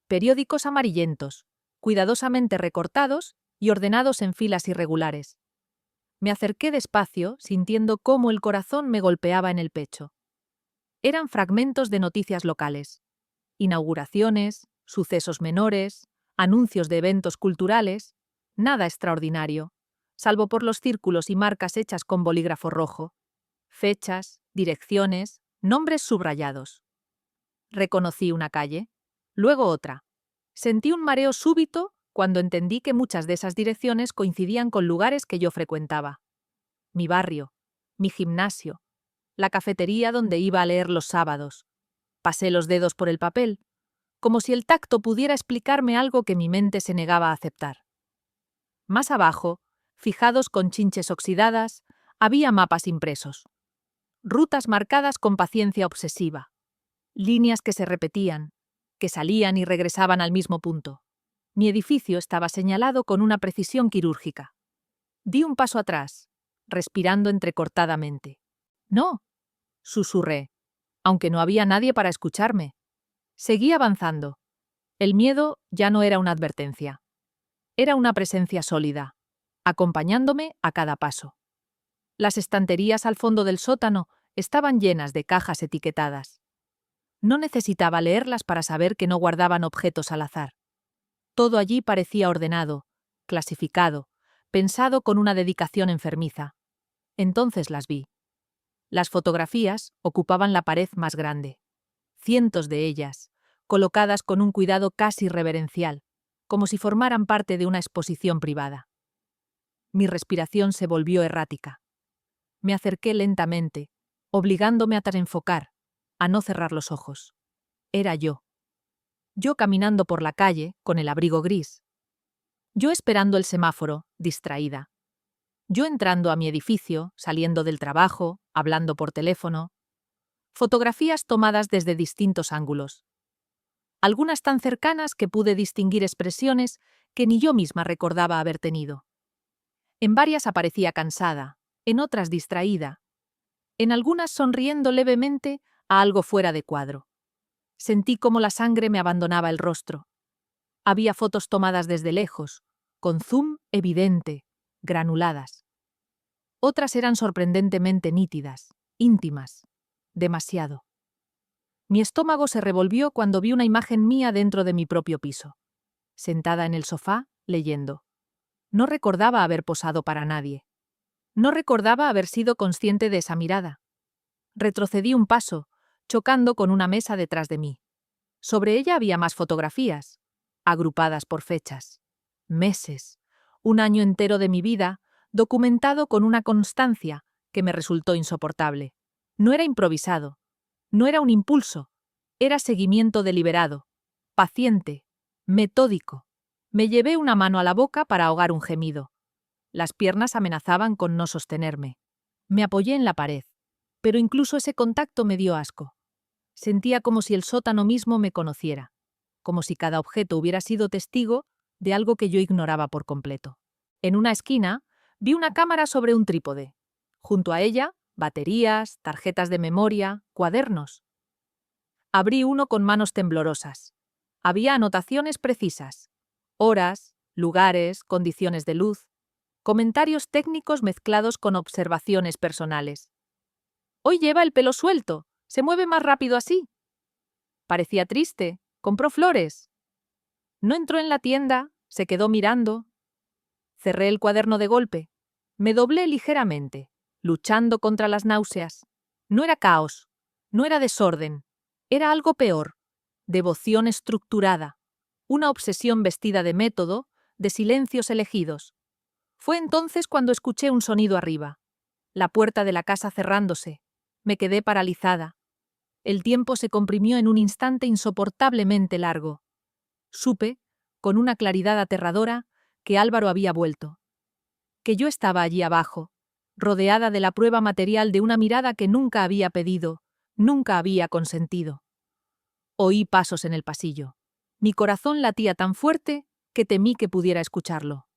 Periódicos amarillentos, cuidadosamente recortados y ordenados en filas irregulares. Me acerqué despacio, sintiendo cómo el corazón me golpeaba en el pecho. Eran fragmentos de noticias locales. Inauguraciones, sucesos menores, anuncios de eventos culturales, nada extraordinario, salvo por los círculos y marcas hechas con bolígrafo rojo. Fechas, direcciones, nombres subrayados. Reconocí una calle, luego otra. Sentí un mareo súbito cuando entendí que muchas de esas direcciones coincidían con lugares que yo frecuentaba. Mi barrio, mi gimnasio, la cafetería donde iba a leer los sábados. Pasé los dedos por el papel, como si el tacto pudiera explicarme algo que mi mente se negaba a aceptar. Más abajo, fijados con chinches oxidadas, había mapas impresos. Rutas marcadas con paciencia obsesiva. Líneas que se repetían, que salían y regresaban al mismo punto. Mi edificio estaba señalado con una precisión quirúrgica. Di un paso atrás, respirando entrecortadamente. No, susurré, aunque no había nadie para escucharme. Seguí avanzando. El miedo ya no era una advertencia. Era una presencia sólida, acompañándome a cada paso. Las estanterías al fondo del sótano estaban llenas de cajas etiquetadas. No necesitaba leerlas para saber que no guardaban objetos al azar. Todo allí parecía ordenado, clasificado, pensado con una dedicación enfermiza. Entonces las vi. Las fotografías ocupaban la pared más grande. Cientos de ellas, colocadas con un cuidado casi reverencial, como si formaran parte de una exposición privada. Mi respiración se volvió errática. Me acerqué lentamente, obligándome a desenfocar, a no cerrar los ojos. Era yo. Yo caminando por la calle, con el abrigo gris. Yo esperando el semáforo, distraída. Yo entrando a mi edificio, saliendo del trabajo, hablando por teléfono. Fotografías tomadas desde distintos ángulos. Algunas tan cercanas que pude distinguir expresiones que ni yo misma recordaba haber tenido. En varias aparecía cansada, en otras distraída, en algunas sonriendo levemente a algo fuera de cuadro. Sentí cómo la sangre me abandonaba el rostro. Había fotos tomadas desde lejos, con zoom evidente, granuladas. Otras eran sorprendentemente nítidas, íntimas, demasiado. Mi estómago se revolvió cuando vi una imagen mía dentro de mi propio piso, sentada en el sofá, leyendo. No recordaba haber posado para nadie. No recordaba haber sido consciente de esa mirada. Retrocedí un paso, chocando con una mesa detrás de mí. Sobre ella había más fotografías, agrupadas por fechas. Meses, un año entero de mi vida, documentado con una constancia que me resultó insoportable. No era improvisado, no era un impulso, era seguimiento deliberado, paciente, metódico. Me llevé una mano a la boca para ahogar un gemido. Las piernas amenazaban con no sostenerme. Me apoyé en la pared, pero incluso ese contacto me dio asco. Sentía como si el sótano mismo me conociera, como si cada objeto hubiera sido testigo de algo que yo ignoraba por completo. En una esquina, vi una cámara sobre un trípode. Junto a ella, baterías, tarjetas de memoria, cuadernos. Abrí uno con manos temblorosas. Había anotaciones precisas. Horas, lugares, condiciones de luz. Comentarios técnicos mezclados con observaciones personales. Hoy lleva el pelo suelto. Se mueve más rápido así. Parecía triste. Compró flores. No entró en la tienda. Se quedó mirando. Cerré el cuaderno de golpe. Me doblé ligeramente, luchando contra las náuseas. No era caos. No era desorden. Era algo peor. Devoción estructurada. Una obsesión vestida de método, de silencios elegidos. Fue entonces cuando escuché un sonido arriba. La puerta de la casa cerrándose. Me quedé paralizada. El tiempo se comprimió en un instante insoportablemente largo. Supe, con una claridad aterradora, que Álvaro había vuelto. Que yo estaba allí abajo, rodeada de la prueba material de una mirada que nunca había pedido, nunca había consentido. Oí pasos en el pasillo. Mi corazón latía tan fuerte que temí que pudiera escucharlo.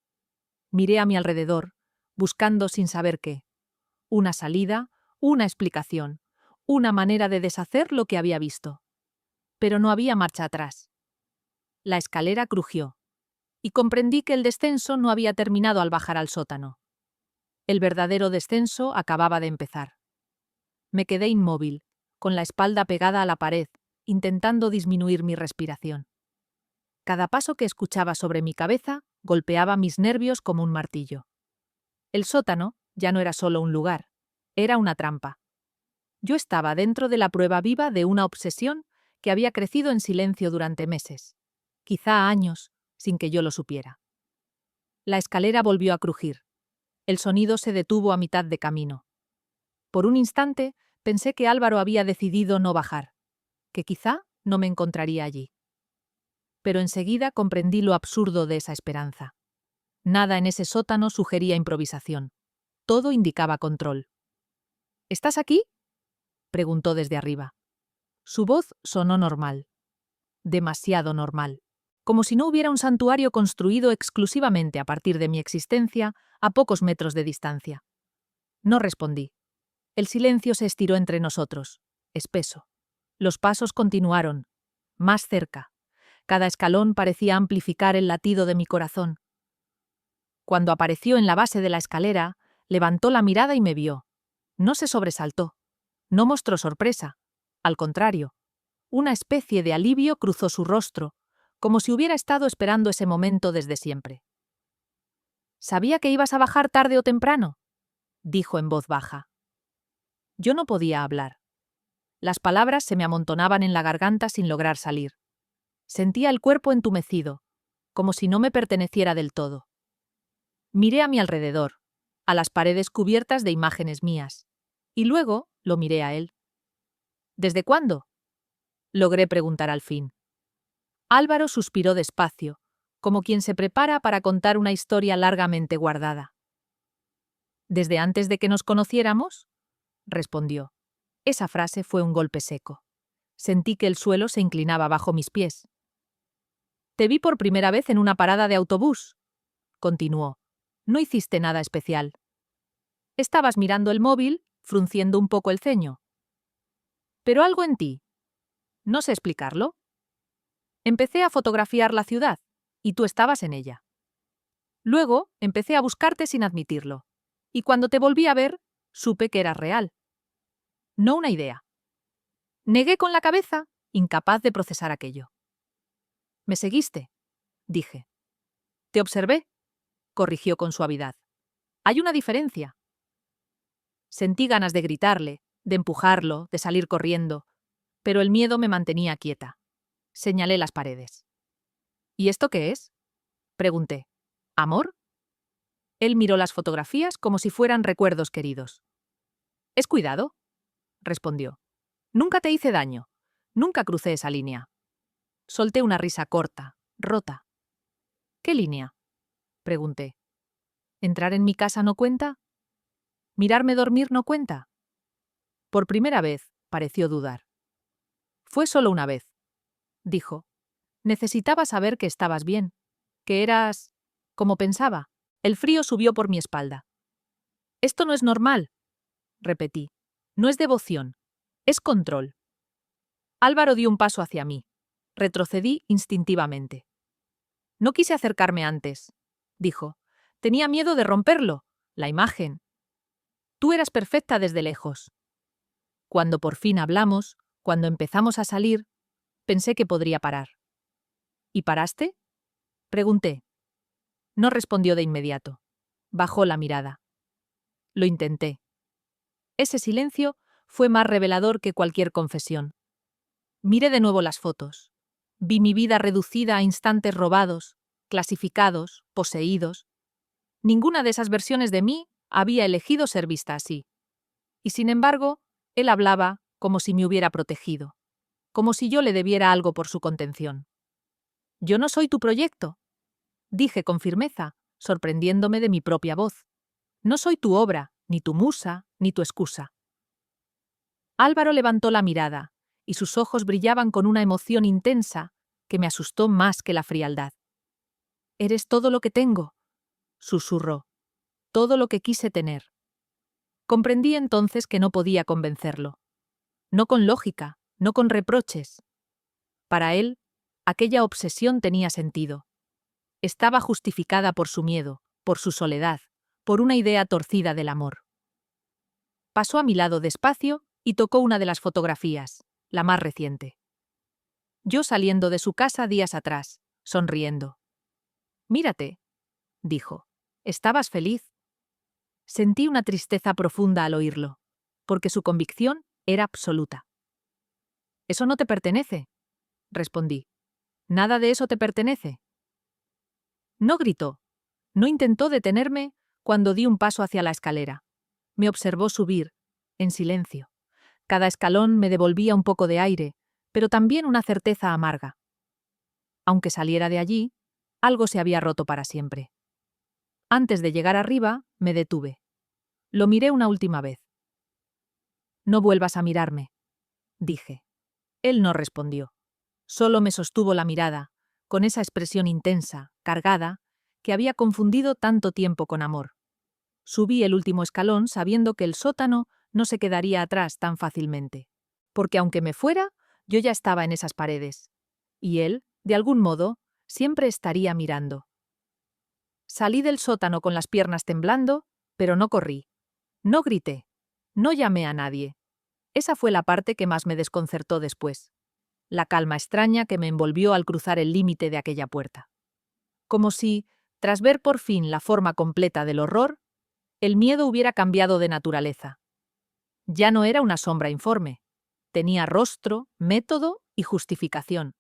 Miré a mi alrededor, buscando sin saber qué. Una salida, una explicación, una manera de deshacer lo que había visto. Pero no había marcha atrás. La escalera crujió, y comprendí que el descenso no había terminado al bajar al sótano. El verdadero descenso acababa de empezar. Me quedé inmóvil, con la espalda pegada a la pared, intentando disminuir mi respiración. Cada paso que escuchaba sobre mi cabeza golpeaba mis nervios como un martillo. El sótano ya no era solo un lugar, era una trampa. Yo estaba dentro de la prueba viva de una obsesión que había crecido en silencio durante meses, quizá años, sin que yo lo supiera. La escalera volvió a crujir. El sonido se detuvo a mitad de camino. Por un instante pensé que Álvaro había decidido no bajar, que quizá no me encontraría allí. Pero enseguida comprendí lo absurdo de esa esperanza. Nada en ese sótano sugería improvisación. Todo indicaba control. ¿Estás aquí?, preguntó desde arriba. Su voz sonó normal. Demasiado normal. como si no hubiera un santuario construido exclusivamente a partir de mi existencia a pocos metros de distancia. No respondí. El silencio se estiró entre nosotros, espeso. Los pasos continuaron, más cerca. Cada escalón parecía amplificar el latido de mi corazón. Cuando apareció en la base de la escalera, levantó la mirada y me vio. No se sobresaltó. No mostró sorpresa. Al contrario, una especie de alivio cruzó su rostro, como si hubiera estado esperando ese momento desde siempre. «¿Sabía que ibas a bajar tarde o temprano?», dijo en voz baja. Yo no podía hablar. Las palabras se me amontonaban en la garganta sin lograr salir. Sentía el cuerpo entumecido, como si no me perteneciera del todo. Miré a mi alrededor, a las paredes cubiertas de imágenes mías, y luego lo miré a él. «¿Desde cuándo?», logré preguntar al fin. Álvaro suspiró despacio, como quien se prepara para contar una historia largamente guardada. «¿Desde antes de que nos conociéramos?», respondió. Esa frase fue un golpe seco. Sentí que el suelo se inclinaba bajo mis pies. «Te vi por primera vez en una parada de autobús», continuó. «No hiciste nada especial. Estabas mirando el móvil, frunciendo un poco el ceño. Pero algo en ti. No sé explicarlo. Empecé a fotografiar la ciudad, y tú estabas en ella. Luego empecé a buscarte sin admitirlo, y cuando te volví a ver, supe que eras real. No una idea. Negué con la cabeza, incapaz de procesar aquello. «Me seguiste», dije. «Te observé», corrigió con suavidad. «Hay una diferencia». Sentí ganas de gritarle, de empujarlo, de salir corriendo, pero el miedo me mantenía quieta. Señalé las paredes. «¿Y esto qué es?», pregunté. «¿Amor?». Él miró las fotografías como si fueran recuerdos queridos. «¿Es cuidado?», respondió. «Nunca te hice daño. Nunca crucé esa línea». Solté una risa corta, rota. «¿Qué línea?», pregunté. «¿Entrar en mi casa no cuenta? ¿Mirarme dormir no cuenta?». Por primera vez, pareció dudar. «Fue solo una vez», dijo. «Necesitaba saber que estabas bien, que eras como pensaba». El frío subió por mi espalda. «Esto no es normal», repetí. «No es devoción, es control». Álvaro dio un paso hacia mí. Retrocedí instintivamente. «No quise acercarme antes», dijo. «Tenía miedo de romperlo, la imagen. Tú eras perfecta desde lejos. Cuando por fin hablamos, cuando empezamos a salir, pensé que podría parar». «¿Y paraste?», pregunté. No respondió de inmediato. Bajó la mirada. Lo intenté. Ese silencio fue más revelador que cualquier confesión. Miré de nuevo las fotos. Vi mi vida reducida a instantes robados, clasificados, poseídos. Ninguna de esas versiones de mí había elegido ser vista así. Y sin embargo, él hablaba como si me hubiera protegido, como si yo le debiera algo por su contención. «Yo no soy tu proyecto», dije con firmeza, sorprendiéndome de mi propia voz. «No soy tu obra, ni tu musa, ni tu excusa». Álvaro levantó la mirada, y sus ojos brillaban con una emoción intensa que me asustó más que la frialdad. «Eres todo lo que tengo», susurró, «todo lo que quise tener». Comprendí entonces que no podía convencerlo. No con lógica, no con reproches. Para él, aquella obsesión tenía sentido. Estaba justificada por su miedo, por su soledad, por una idea torcida del amor. Pasó a mi lado despacio y tocó una de las fotografías, la más reciente. Yo saliendo de su casa días atrás, sonriendo. «Mírate», dijo. «Estabas feliz». Sentí una tristeza profunda al oírlo, porque su convicción era absoluta. «Eso no te pertenece», respondí. «Nada de eso te pertenece». No gritó, no intentó detenerme cuando di un paso hacia la escalera. Me observó subir, en silencio. Cada escalón me devolvía un poco de aire, pero también una certeza amarga. Aunque saliera de allí, algo se había roto para siempre. Antes de llegar arriba, me detuve. Lo miré una última vez. «No vuelvas a mirarme», dije. Él no respondió. Solo me sostuvo la mirada, con esa expresión intensa, cargada, que había confundido tanto tiempo con amor. Subí el último escalón sabiendo que el sótano no se quedaría atrás tan fácilmente, porque aunque me fuera, yo ya estaba en esas paredes. Y él, de algún modo, siempre estaría mirando. Salí del sótano con las piernas temblando, pero no corrí. No grité. No llamé a nadie. Esa fue la parte que más me desconcertó después. La calma extraña que me envolvió al cruzar el límite de aquella puerta. Como si, tras ver por fin la forma completa del horror, el miedo hubiera cambiado de naturaleza. Ya no era una sombra informe. Tenía rostro, método y justificación.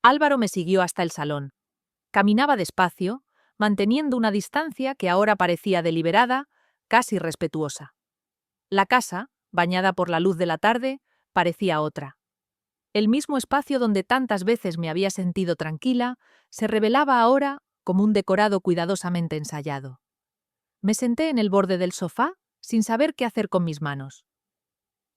Álvaro me siguió hasta el salón. Caminaba despacio, manteniendo una distancia que ahora parecía deliberada, casi respetuosa. La casa, bañada por la luz de la tarde, parecía otra. El mismo espacio donde tantas veces me había sentido tranquila, se revelaba ahora como un decorado cuidadosamente ensayado. Me senté en el borde del sofá, sin saber qué hacer con mis manos.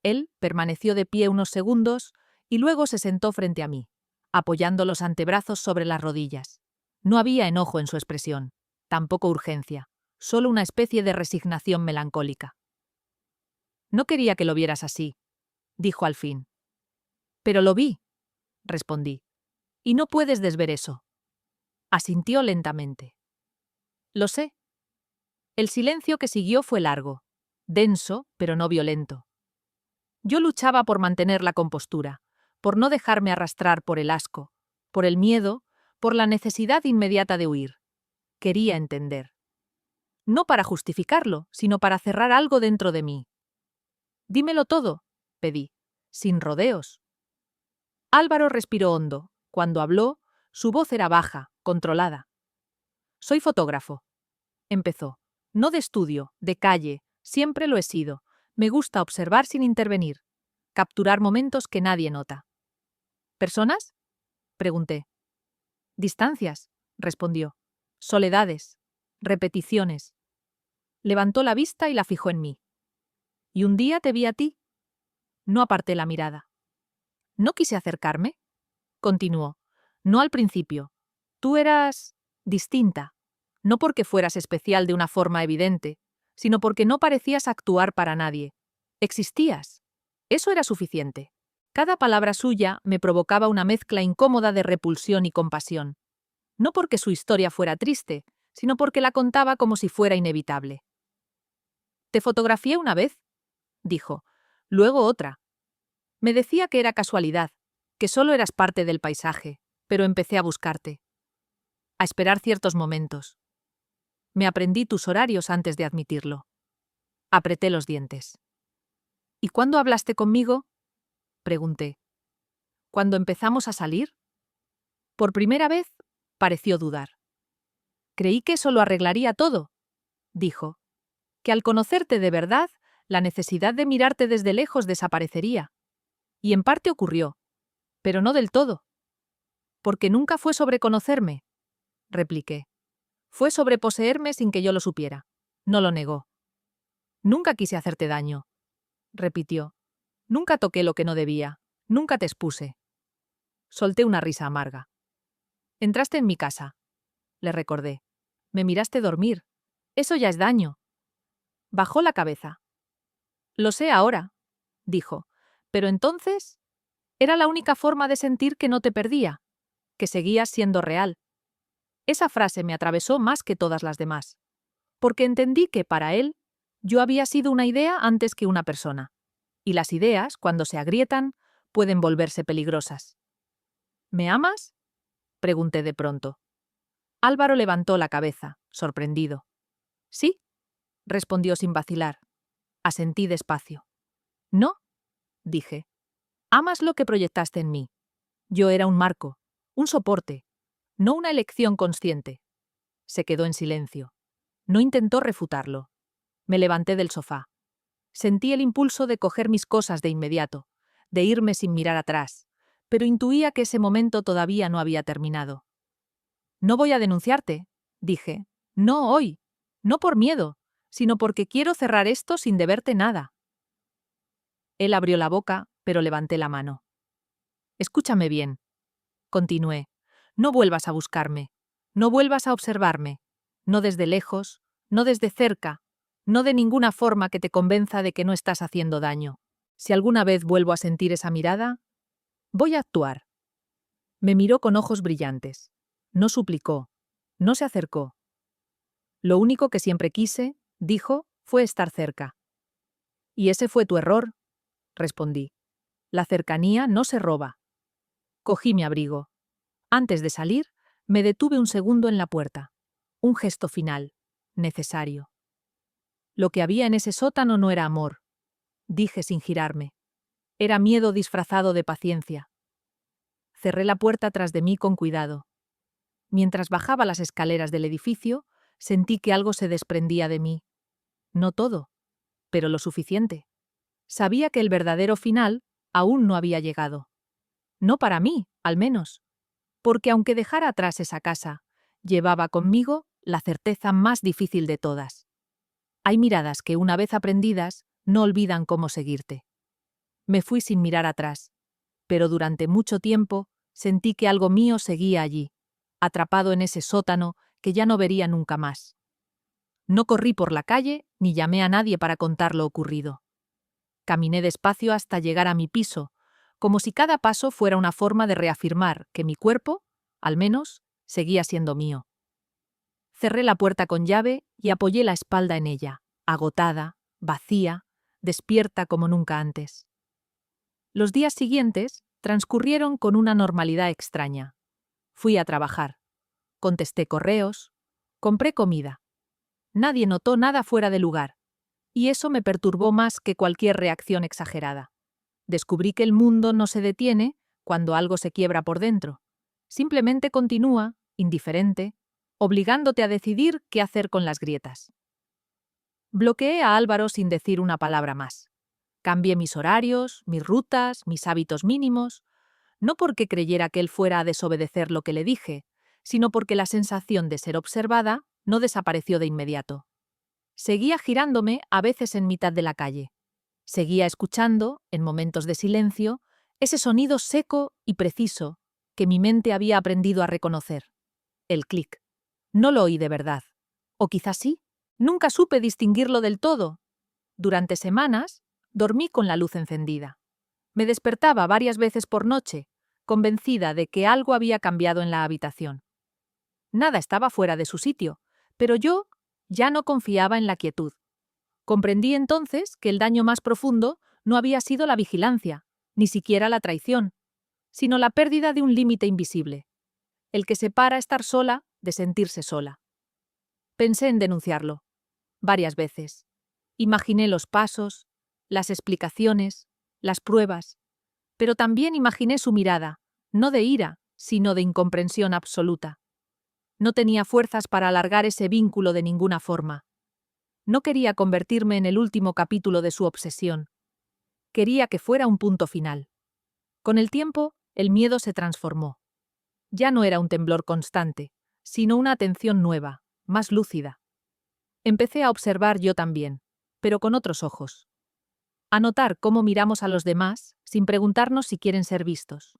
Él permaneció de pie unos segundos y luego se sentó frente a mí, apoyando los antebrazos sobre las rodillas. No había enojo en su expresión, tampoco urgencia, solo una especie de resignación melancólica. No quería que lo vieras así, dijo al fin. Pero lo vi, respondí. Y no puedes desver eso. Asintió lentamente. Lo sé. El silencio que siguió fue largo, denso, pero no violento. Yo luchaba por mantener la compostura, por no dejarme arrastrar por el asco, por el miedo, por la necesidad inmediata de huir. Quería entender. No para justificarlo, sino para cerrar algo dentro de mí. Dímelo todo, pedí, sin rodeos. Álvaro respiró hondo. Cuando habló, su voz era baja, controlada. Soy fotógrafo, empezó. No de estudio, de calle, siempre lo he sido. Me gusta observar sin intervenir, capturar momentos que nadie nota. ¿Personas? Pregunté. Distancias, respondió. Soledades, repeticiones. Levantó la vista y la fijó en mí. ¿Y un día te vi a ti? No aparté la mirada. ¿No quise acercarme? Continuó. No al principio. Tú eras distinta, no porque fueras especial de una forma evidente, sino porque no parecías actuar para nadie. Existías. Eso era suficiente. Cada palabra suya me provocaba una mezcla incómoda de repulsión y compasión. No porque su historia fuera triste, sino porque la contaba como si fuera inevitable. «Te fotografié una vez», dijo, luego otra. Me decía que era casualidad, que solo eras parte del paisaje, pero empecé a buscarte. A esperar ciertos momentos. Me aprendí tus horarios antes de admitirlo. Apreté los dientes. ¿Y cuándo hablaste conmigo?, pregunté. ¿Cuándo empezamos a salir? Por primera vez, pareció dudar. Creí que eso lo arreglaría todo, dijo. Que al conocerte de verdad, la necesidad de mirarte desde lejos desaparecería. Y en parte ocurrió, pero no del todo. Porque nunca fue sobre conocerme, repliqué. Fue sobre poseerme sin que yo lo supiera. No lo negó. Nunca quise hacerte daño, repitió. Nunca toqué lo que no debía. Nunca te expuse. Solté una risa amarga. Entraste en mi casa, le recordé. Me miraste dormir. Eso ya es daño. Bajó la cabeza. Lo sé ahora, dijo. Pero entonces era la única forma de sentir que no te perdía, que seguías siendo real. Esa frase me atravesó más que todas las demás, porque entendí que, para él, yo había sido una idea antes que una persona, y las ideas, cuando se agrietan, pueden volverse peligrosas. ¿Me amas?, pregunté de pronto. Álvaro levantó la cabeza, sorprendido. Sí, respondió sin vacilar. Asentí despacio. No, dije. Amas lo que proyectaste en mí. Yo era un marco, un soporte, no una elección consciente. Se quedó en silencio. No intentó refutarlo. Me levanté del sofá. Sentí el impulso de coger mis cosas de inmediato, de irme sin mirar atrás, pero intuía que ese momento todavía no había terminado. No voy a denunciarte, dije. No hoy. No por miedo, sino porque quiero cerrar esto sin deberte nada. Él abrió la boca, pero levanté la mano. Escúchame bien, continué. No vuelvas a buscarme. No vuelvas a observarme. No desde lejos, no desde cerca, no de ninguna forma que te convenza de que no estás haciendo daño. Si alguna vez vuelvo a sentir esa mirada, voy a actuar. Me miró con ojos brillantes. No suplicó. No se acercó. Lo único que siempre quise, dijo, fue estar cerca. Y ese fue tu error, respondí. La cercanía no se roba. Cogí mi abrigo. Antes de salir, me detuve un segundo en la puerta. Un gesto final, necesario. Lo que había en ese sótano no era amor, dije sin girarme. Era miedo disfrazado de paciencia. Cerré la puerta tras de mí con cuidado. Mientras bajaba las escaleras del edificio, sentí que algo se desprendía de mí. No todo, pero lo suficiente. Sabía que el verdadero final aún no había llegado. No para mí, al menos. Porque aunque dejara atrás esa casa, llevaba conmigo la certeza más difícil de todas. Hay miradas que, una vez aprendidas, no olvidan cómo seguirte. Me fui sin mirar atrás, pero durante mucho tiempo sentí que algo mío seguía allí, atrapado en ese sótano que ya no vería nunca más. No corrí por la calle ni llamé a nadie para contar lo ocurrido. Caminé despacio hasta llegar a mi piso, como si cada paso fuera una forma de reafirmar que mi cuerpo, al menos, seguía siendo mío. Cerré la puerta con llave y apoyé la espalda en ella, agotada, vacía, despierta como nunca antes. Los días siguientes transcurrieron con una normalidad extraña. Fui a trabajar. Contesté correos. Compré comida. Nadie notó nada fuera de lugar, y eso me perturbó más que cualquier reacción exagerada. Descubrí que el mundo no se detiene cuando algo se quiebra por dentro. Simplemente continúa, indiferente, obligándote a decidir qué hacer con las grietas. Bloqueé a Álvaro sin decir una palabra más. Cambié mis horarios, mis rutas, mis hábitos mínimos, no porque creyera que él fuera a desobedecer lo que le dije, sino porque la sensación de ser observada no desapareció de inmediato. Seguía girándome a veces en mitad de la calle. Seguía escuchando, en momentos de silencio, ese sonido seco y preciso que mi mente había aprendido a reconocer. El clic. No lo oí de verdad. O quizás sí. Nunca supe distinguirlo del todo. Durante semanas, dormí con la luz encendida. Me despertaba varias veces por noche, convencida de que algo había cambiado en la habitación. Nada estaba fuera de su sitio, pero yo ya no confiaba en la quietud. Comprendí entonces que el daño más profundo no había sido la vigilancia, ni siquiera la traición, sino la pérdida de un límite invisible, el que separa estar sola de sentirse sola. Pensé en denunciarlo, varias veces. Imaginé los pasos, las explicaciones, las pruebas, pero también imaginé su mirada, no de ira, sino de incomprensión absoluta. No tenía fuerzas para alargar ese vínculo de ninguna forma. No quería convertirme en el último capítulo de su obsesión. Quería que fuera un punto final. Con el tiempo, el miedo se transformó. Ya no era un temblor constante, sino una atención nueva, más lúcida. Empecé a observar yo también, pero con otros ojos. A notar cómo miramos a los demás sin preguntarnos si quieren ser vistos.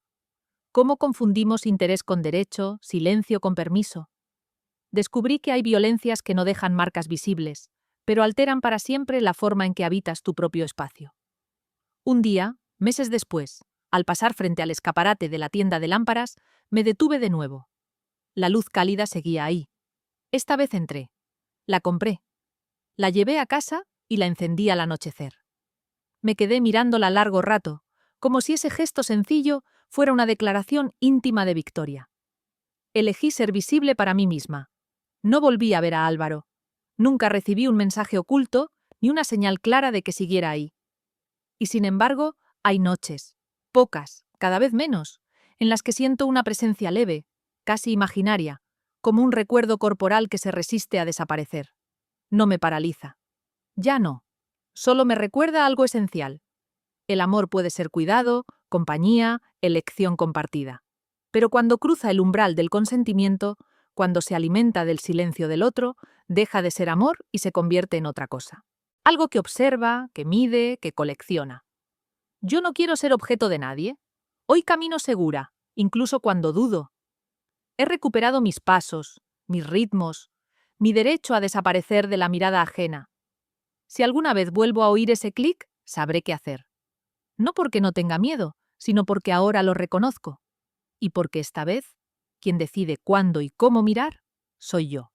Cómo confundimos interés con derecho, silencio con permiso. Descubrí que hay violencias que no dejan marcas visibles, pero alteran para siempre la forma en que habitas tu propio espacio. Un día, meses después, al pasar frente al escaparate de la tienda de lámparas, me detuve de nuevo. La luz cálida seguía ahí. Esta vez entré. La compré. La llevé a casa y la encendí al anochecer. Me quedé mirándola largo rato, como si ese gesto sencillo fuera una declaración íntima de victoria. Elegí ser visible para mí misma. No volví a ver a Álvaro. Nunca recibí un mensaje oculto ni una señal clara de que siguiera ahí. Y sin embargo, hay noches, pocas, cada vez menos, en las que siento una presencia leve, casi imaginaria, como un recuerdo corporal que se resiste a desaparecer. No me paraliza. Ya no. Solo me recuerda algo esencial. El amor puede ser cuidado, compañía, elección compartida. Pero cuando cruza el umbral del consentimiento, cuando se alimenta del silencio del otro, deja de ser amor y se convierte en otra cosa. Algo que observa, que mide, que colecciona. Yo no quiero ser objeto de nadie. Hoy camino segura, incluso cuando dudo. He recuperado mis pasos, mis ritmos, mi derecho a desaparecer de la mirada ajena. Si alguna vez vuelvo a oír ese clic, sabré qué hacer. No porque no tenga miedo, sino porque ahora lo reconozco. Y porque esta vez, quien decide cuándo y cómo mirar, soy yo.